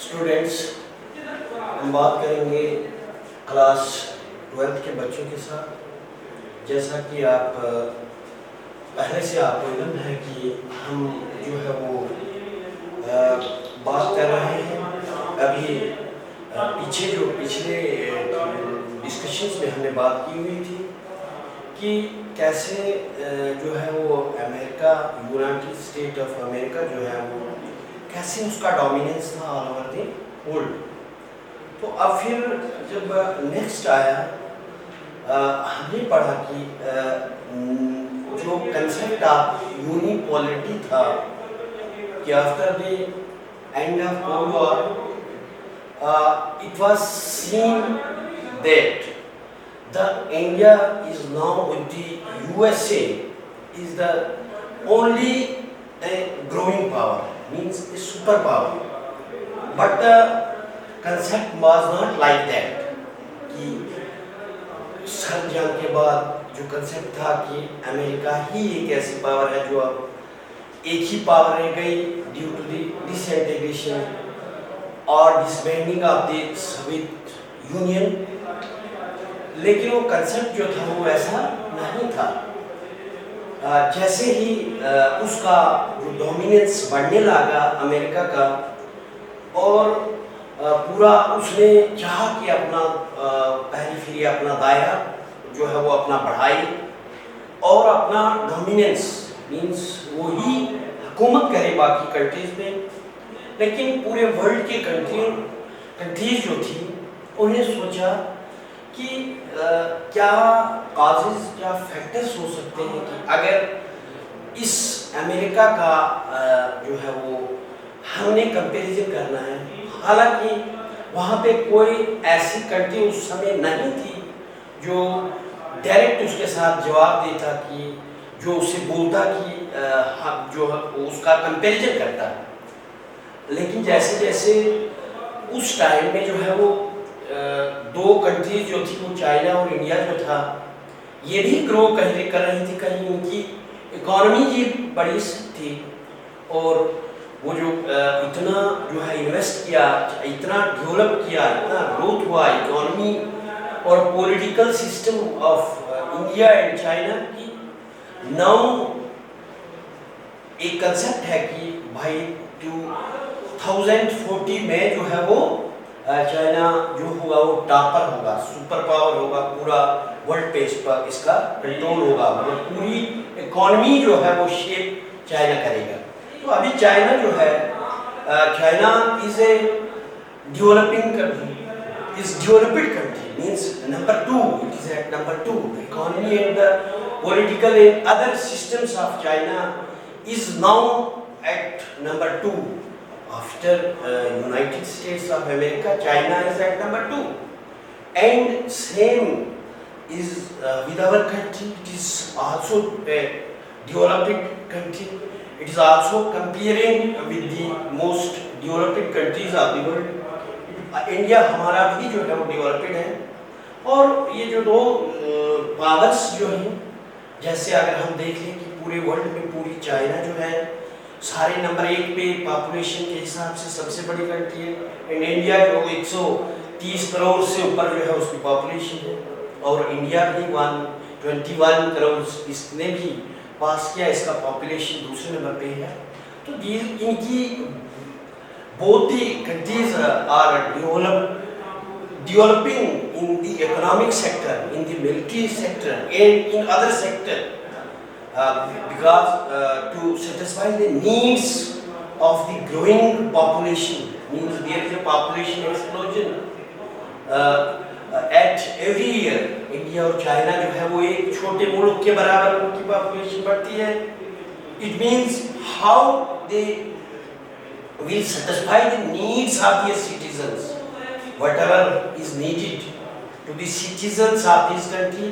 Students, हम बात करेंगे क्लास 12th के बच्चों के साथ। जैसा कि आप पहले से आपको इल्म है कि हम जो है वो बात कर रहे हैं अभी पिछले डिस्कशंस में हमने बात की हुई थी कि कैसे जो है वो America, United state of America जो है वो कैसे उसका डोमिनेंस था ऑल ओवर द वर्ल्ड। तो अब फिर जब नेक्स्ट आया हमने पढ़ा कि जो कंसेप्ट ऑफ यूनिपोलरिटी था कि after the end of cold war it was seen that the India is now with the USA is the only growing power, means a superpower. But the concept was not like that. कि sir जंग के बाद जो concept था कि America ही एक ऐसी power है जो अब एक ही पावर रह गई ड्यू टू द डिसइंटीग्रेशन और डिसबैंडिंग ऑफ द सोवियत यूनियन। लेकिन वो कंसेप्ट जो था वो ऐसा नहीं था। जैसे ही उसका जो डोमिनेंस बढ़ने लगा अमेरिका का और पूरा उसने चाहा कि अपना पेरिफेरी, अपना दायरा जो है वो अपना बढ़ाए और अपना डोमिनेंस मीन्स वो ही हुकूमत करे बाकी कंट्रीज में। लेकिन पूरे वर्ल्ड के कंट्रीज जो थी उन्हें सोचा कि क्या काजेज, क्या फैक्टर्स हो सकते हैं कि अगर इस अमेरिका का जो है वो हमने कंपैरिजन करना है। हालांकि वहाँ पे कोई ऐसी कंट्री उस समय नहीं थी जो डायरेक्ट उसके साथ जवाब देता कि जो उसे बोलता कि जो उसका कंपैरिजन करता। लेकिन जैसे जैसे उस टाइम में जो है वो दो कंट्रीज जो थी वो चाइना और इंडिया जो था ये भी ग्रो कहीं कर रही थी, कहीं उनकी इकोनॉमी जी बड़ी थी और वो जो इतना जो है इन्वेस्ट किया, इतना डेवलप किया, इतना ग्रोथ हुआ इकोनॉमी और political system of India and China की। नाउ एक कंसेप्ट है कि भाई 2040 में जो है वो चाइना जो होगा वो टॉपर होगा, सुपर पावर होगा, पूरा वर्ल्ड पे इस पर इसका कंट्रोल होगा, मतलब पूरी इकोनॉमी जो है वो शेप चाइना करेगा। तो अभी चाइना जो है China is a developing country, is developed country, means number 2, it is at number 2। Economy and the political and other systems of China is now at number 2 after United States of America. China is at number 2 and same is with our country. It is also a developed country. It is also comparing with the most developed countries of the world. India हमारा भी जो है वो developed है और ये जो दो पावर्स जो हैं, जैसे अगर हम देख लें कि पूरे वर्ल्ड में पूरी चाइना जो है सारे नंबर 1 पे पॉपुलेशन के हिसाब से सबसे बड़ी कंट्री है एंड इंडिया जो 130 करोड़ से ऊपर जो है उसकी पॉपुलेशन है और इंडिया भी 121 करोड़ इसने भी पास किया, इसका पॉपुलेशन दूसरे नंबर पे है। तो इनकी both the countries are developing in the economic sector, in the military sector and in other sector. Because to satisfy the needs of the growing population, means there is a population explosion at every year. India और China जो है वो एक छोटे मुल्क के बराबर उनकी पॉपुलेशन बढ़ती है। It means how they will satisfy the needs of their citizens. Whatever is needed to the citizens of this country,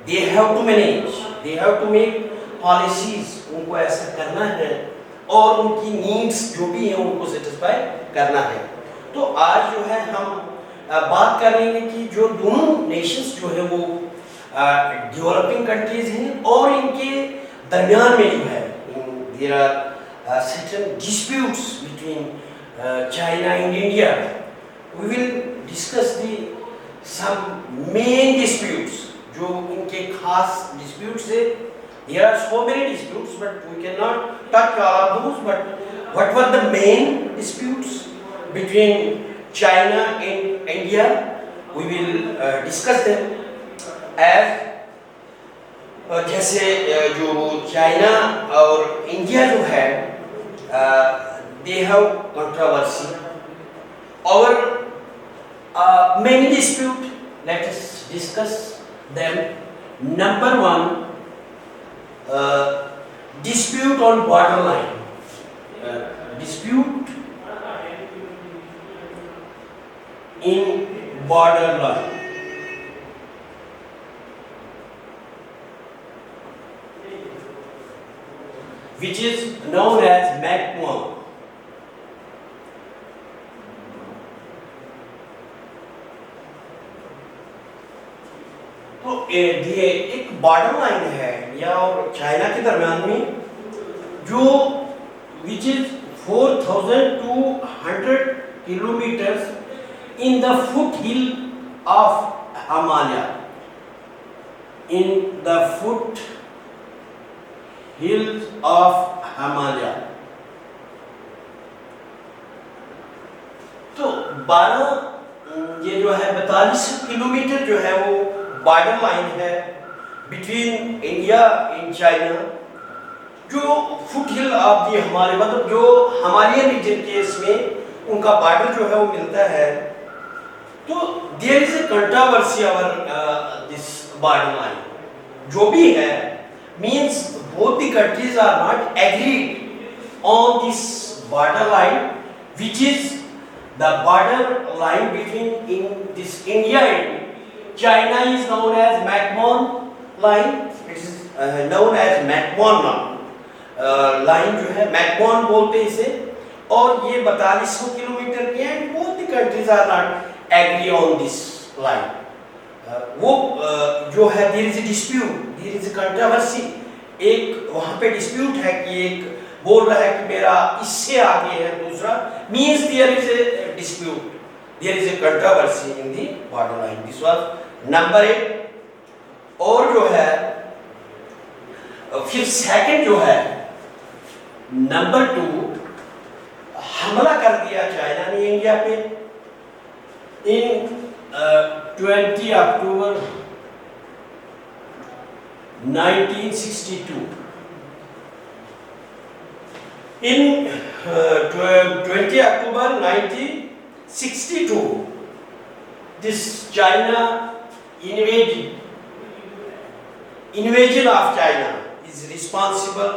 they have to manage, they have to make policies, उनको ऐसा करना है और उनकी नीड्स जो भी हैं उनको सेटिस्फाई करना है। तो आज जो है हम बात कर रहे हैं कि जो दोनों नेशंस जो है वो डेवलपिंग कंट्रीज हैं और इनके दरमियान में जो है there are certain disputes between China and India. We will discuss the some main disputes. जो इनके खास disputes है. There are so many disputes, but we cannot touch all of those. But what were the main disputes between China and India? We will discuss them. As जैसे जो China और India जो है, they have controversy over many dispute. Let us discuss them. Number one, dispute on borderline. Dispute in borderline. Which is known as MACMON. तो ये एक border line है India और चाइना के दरमियान में, जो which is 4200 kilometres in the foot hill of Himalaya. In the foot hills of Himalaya. तो 12 ये जो है 42 किलोमीटर जो है वो बॉर्डर लाइन है बिटवीन इंडिया एंड चाइना, जो foot hill of the Himalaya, मतलब जो हिमालय रीजन के इसमें उनका बॉर्डर जो है वो मिलता है. तो there is a controversy over this border line. जो भी है means both the countries are not agreed on this border line, which is the border line between this India and China is known as MACMON line. It is known as MACMON now. line जो है MACMON बोलते हैं इसे, और ये 4200 kilometre के हैं. Both the countries are not agree on this line. वो जो है there is a dispute, there is a controversy. एक वहाँ पे डिस्प्यूट है कि एक बोल रहा है कि मेरा इससे आगे है, दूसरा means there is a dispute, there is a controversy in the border line. This was number 8. और जो है फिर सेकंड जो है नंबर 2, हमला कर दिया चाइना ने इंडिया पे इन 20 October 1962. In 20 October 1962, this China invasion of China is responsible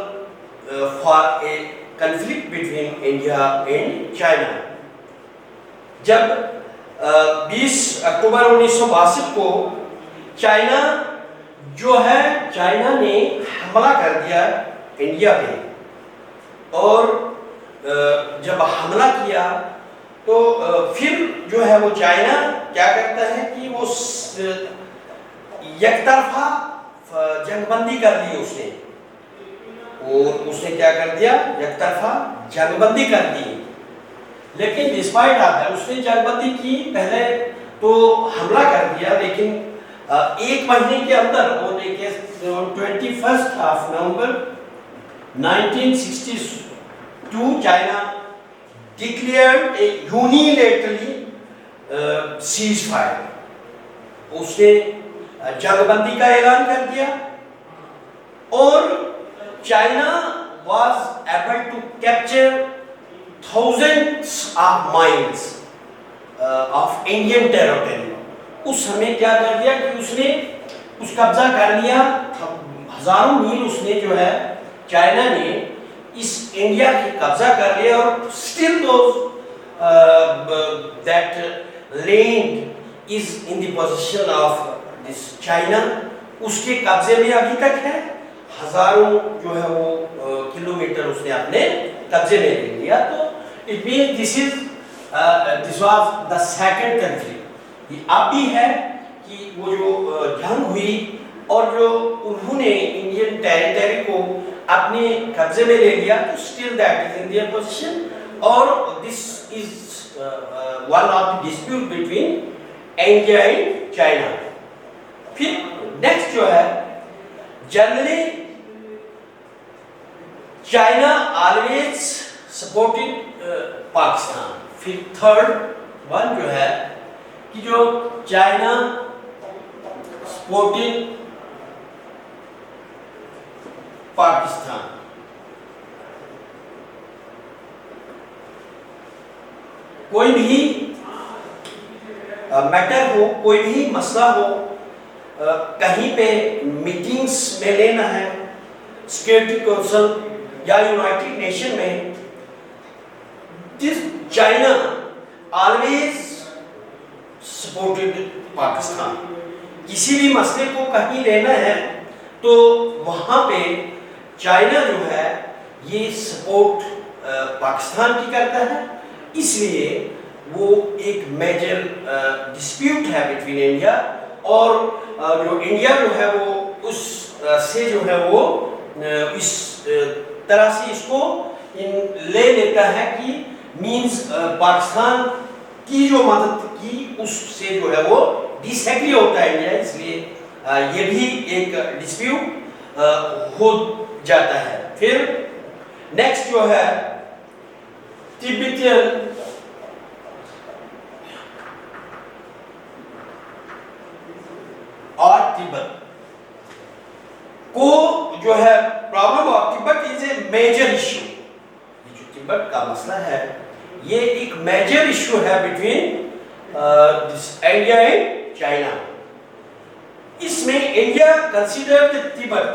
for a conflict between India and China. जब 20 अक्टूबर 1962 को चाइना जो है, चाइना ने हमला कर दिया इंडिया पे, और जब हमला किया तो फिर जो है वो चाइना क्या करता है कि वो एकतरफा जंगबंदी कर ली उसने, और उसने क्या कर दिया, एकतरफा जंगबंदी कर दी. लेकिन डिस्पाइट आता है उसने जंगबंदी की, पहले तो हमला कर दिया, लेकिन एक महीने के अंदर वो 21 November 1962 China declared a unilaterally ceasefire. उसने जंगबंदी का ऐलान कर दिया, और China was able to capture thousands of miles of Indian territory. उस समय क्या कर दिया कि उसने उस कब्जा कर लिया, हजारों मील उसने जो है चाइना ने इस इंडिया की कब्जा कर लिया, और still that land is in the position of this China. उसके कब्जे में अभी तक है, हजारों जो है वो किलोमीटर उसने अपने कब्जे में ले लिया. तो it mean this was the second country. अब भी है कि वो जो जंग हुई और जो उन्होंने इंडियन टेरिटरी को अपने कब्जे में ले लिया, तो still that is in their position, और this is one of the dispute between India and China. फिर नेक्स्ट जो है, generally China always supported Pakistan. फिर थर्ड वन जो है कि जो चाइना सपोर्टेड पाकिस्तान। कोई भी मैटर हो, कोई भी मसला हो, कहीं पे मीटिंग्स में लेना है, सिक्योरिटी काउंसिल या यूनाइटेड नेशन में, this China always supported Pakistan. किसी भी मसले को कहीं लेना है तो वहाँ पे चाइना जो है ये सपोर्ट पाकिस्तान की करता है। इसलिए वो एक मेजर डिस्प्यूट है बिटवीन इंडिया और जो इंडिया जो है वो उस से जो है वो इस तरह से इसको ले लेता है कि मींस पाकिस्तान की जो मदद की उससे जो है वो डिसएग्री होता है इंडिया। इसलिए ये भी एक डिस्प्यूट हो जाता है। फिर नेक्स्ट जो है तिब्बतियन और तिब्बत को जो है, problem of Tibet is a major issue. ये जो तिब्बत का मसला है ये एक मेजर इश्यू है बिटवीन इंडिया एंड चाइना। इसमें इंडिया कंसीडर तिब्बत,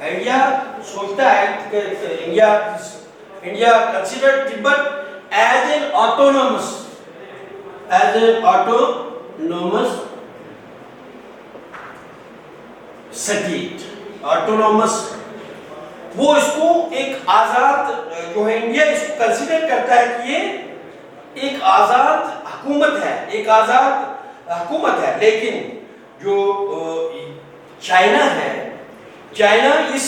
इंडिया सोचता है कि India consider Tibet as an autonomous state, autonomous, वो इसको एक आजाद जो है, इंडिया इसको कंसीडर करता है कि ये एक आजाद हुकूमत है, एक आजाद हुकूमत है। लेकिन जो चाइना है, चाइना इस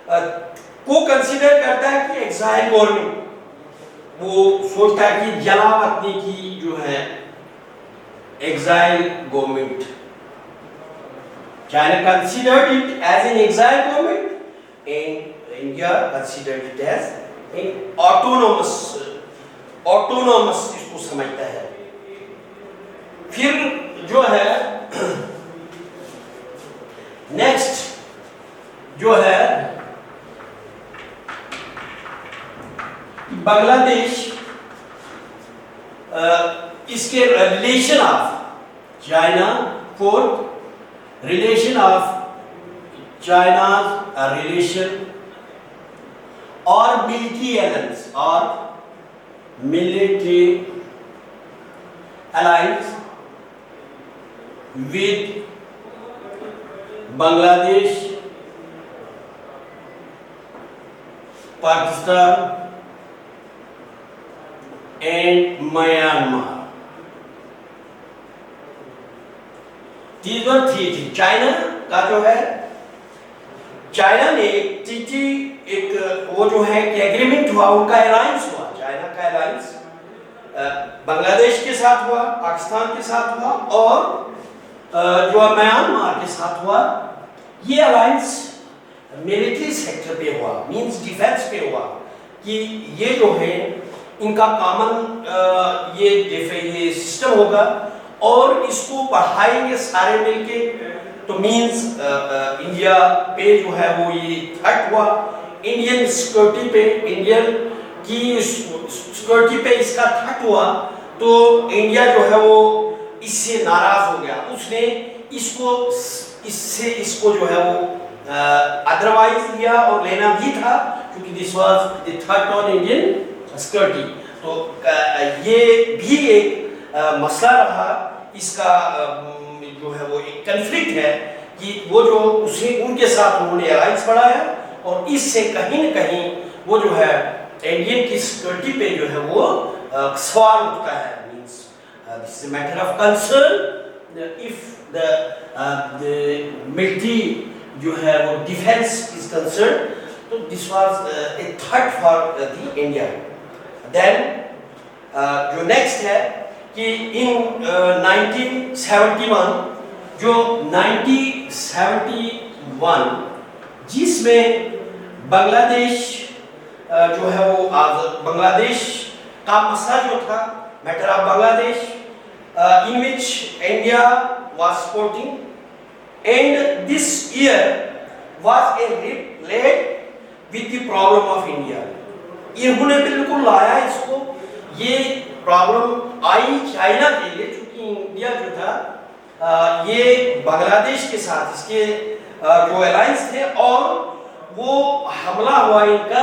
को कंसीडर करता है कि एग्जाइल गवर्नमेंट, वो सोचता है कि जलावतनी की जो है exile government. China considered it as an exile government and India considered it as an autonomous इसको समझता है। फिर जो है नेक्स्ट जो है बांग्लादेश, इसके relation of China, fourth relation of China relation और मिलिट्री अलायंस और military alliance with Bangladesh, Pakistan and Myanmar. तीसरा थी चाइना का जो है, चाइना ने एक वो जो है कि एग्रीमेंट हुआ, उनका अलायंस हुआ, चाइना का अलायंस बांग्लादेश के साथ हुआ, पाकिस्तान के साथ हुआ और जो म्यांमार के साथ हुआ। ये अलायंस मिलिट्री सेक्टर पे हुआ, मींस डिफेंस पे हुआ कि ये जो है इनका कॉमन ये सिस्टम होगा और इसको बढ़ाएंगे सारे मिलके। तो मींस इंडिया पे जो है वो ये थ्रेट हुआ, इंडियन सिक्योरिटी पे, इंडियन की सिक्योरिटी पे इसका थ्रेट हुआ। तो इंडिया जो है वो इससे नाराज हो गया, उसने इसको जो है वो अदरवाइज लिया और लेना भी था क्योंकि this was the threat on Indian security. तो ये भी एक मसला रहा, इसका जो है वो एक कन्फ्लिक्ट है कि वो जो उनके साथ उन्होंने अलायंस बढ़ाया और इससे कहीं न कहीं वो जो है इंडियन की सिक्योरिटी पे जो है वो सवाल उठता है। Means this is a matter of concern if the military जो है वो डिफेंस इज कंसर्न। तो this was a threat for the India. Then जो नेक्स्ट है कि इन 1971 जो 1971 जिसमें बांग्लादेश जो है वो बांग्लादेश का मसला जो था, matter of Bangladesh, in which India was supporting, and this year was a led with the problem of India. इन्होंने बिल्कुल लाया इसको, ये प्रॉब्लम आई चाइना के लिए, क्योंकि इंडिया जो था ये बांग्लादेश के साथ इसके जो अलायंस थे और वो हमला हुआ इनका,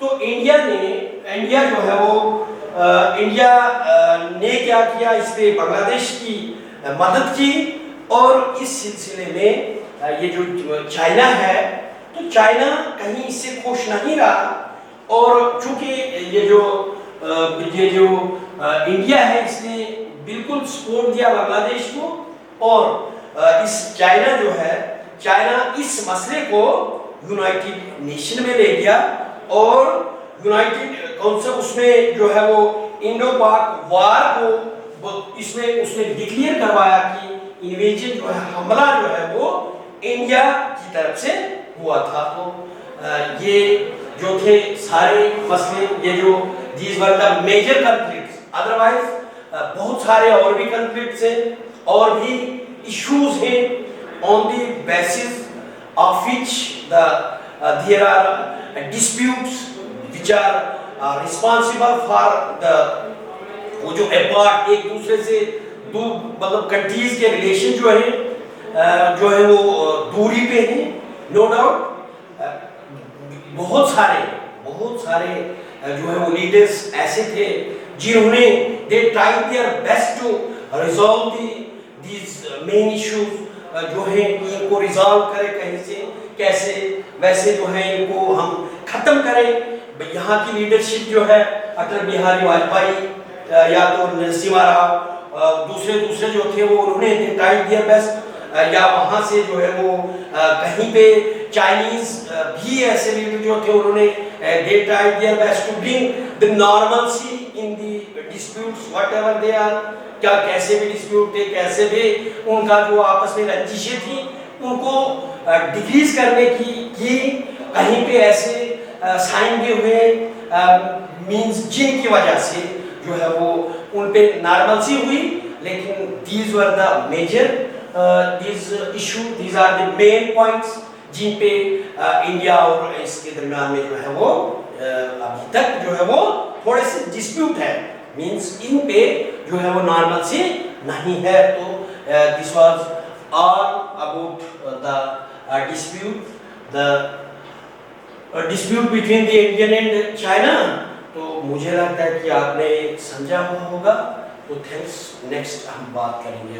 तो इंडिया जो है वो इंडिया ने क्या किया, इस पे बांग्लादेश की मदद की। और इस सिलसिले में ये जो चाइना है, तो चाइना कहीं इससे खुश नहीं रहा, और चूंकि ये जो इंडिया है इसने बिल्कुल सपोर्ट दिया बांग्लादेश को, और इस चाइना जो है, चाइना इस मसले को यूनाइटेड नेशन में ले गया, और यूनाइटेड काउंसिल उसमें जो है वो इंडो पाक वार को इसमें उसने डिक्लेयर करवाया कि इन्वेजन जो है, हमला जो है वो इंडिया की तरफ से हुआ था। तो ये जो थे सारे मसले, ये जो these were the major conflicts, otherwise बहुत सारे और भी conflicts हैं और भी issues हैं on the basis of which there are disputes which are responsible for the वो जो अपार्ट एक दूसरे से मतलब कंट्रीज के रिलेशन जो है वो दूरी पे हैं, नो डाउट। बहुत सारे जो है वो लीडर्स ऐसे थे जिन्होंने they tried their best to resolve these main issues, जो है इनको रिजॉल्व करें कहीं से कैसे, वैसे जो है इनको हम खत्म करें। यहाँ की लीडरशिप जो है अटल बिहारी वाजपेयी या तो नरसिम्हा राव, दूसरे जो थे वो उन्होंने ट्राई दिया बेस्ट, या वहाँ से जो है वो कहीं पे चाइनीज भी ऐसे लीडर जो थे उन्होंने दे ट्राई दिया best to bring the normalcy in the disputes whatever they are, क्या कैसे भी डिस्प्यूट थे, कैसे भी उनका जो आपस में रंजिशें थी उनको डिक्रीज करने की कहीं पे ऐसे साइन भी हुए मींस जिनकी वजह से जो है वो उन पे नॉर्मलसी हुई। लेकिन these were the major these issue, these are the main points जिन पे इंडिया और इसके दरमियान में जो है वो अभी तक जो है वो थोड़े से डिस्प्यूट है, मींस इन पे जो है वो नॉर्मलसी नहीं है। तो this was all about the dispute between the Indian and China। तो मुझे लगता है कि आपने समझा हुआ होगा। तो थैंक्स, नेक्स्ट हम बात करेंगे।